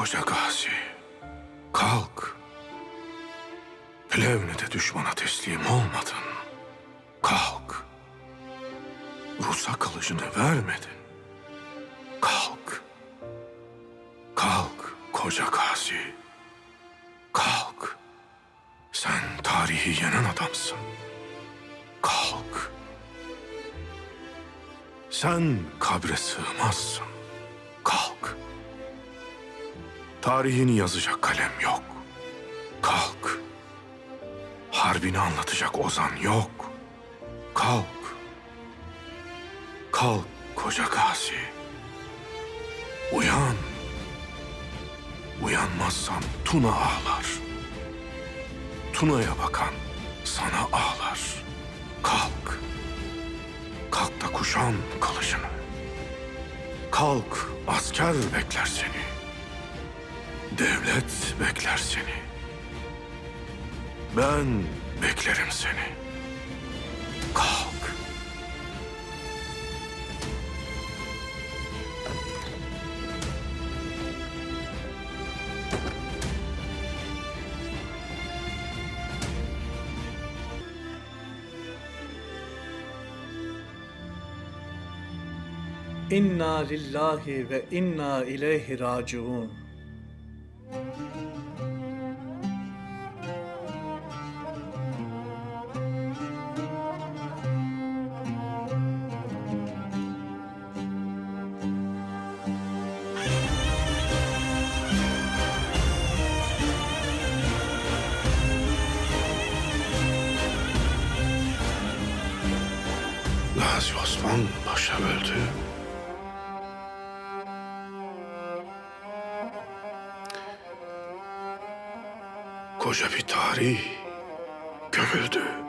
koca gazi, kalk. Plevne'de düşmana teslim olmadın. Kalk. Rus'a kılıcını vermedin. Kalk. Kalk koca gazi. Kalk. Sen tarihi yenen adamsın. Kalk. Sen kabre sığmazsın. Kalk. Tarihini yazacak kalem yok. Kalk. Harbini anlatacak ozan yok. Kalk. Kalk koca gazi. Uyan. Uyanmazsan Tuna ağlar. Tuna'ya bakan sana ağlar. Kalk. Kalk da kuşan kılıcını. Kalk, asker bekler seni. Devlet bekler seni. Ben beklerim seni. Kalk. İnna lillahi ve inna ileyhi raciun. Gazi Osman Paşa öldü. Koca bir tarih gömüldü.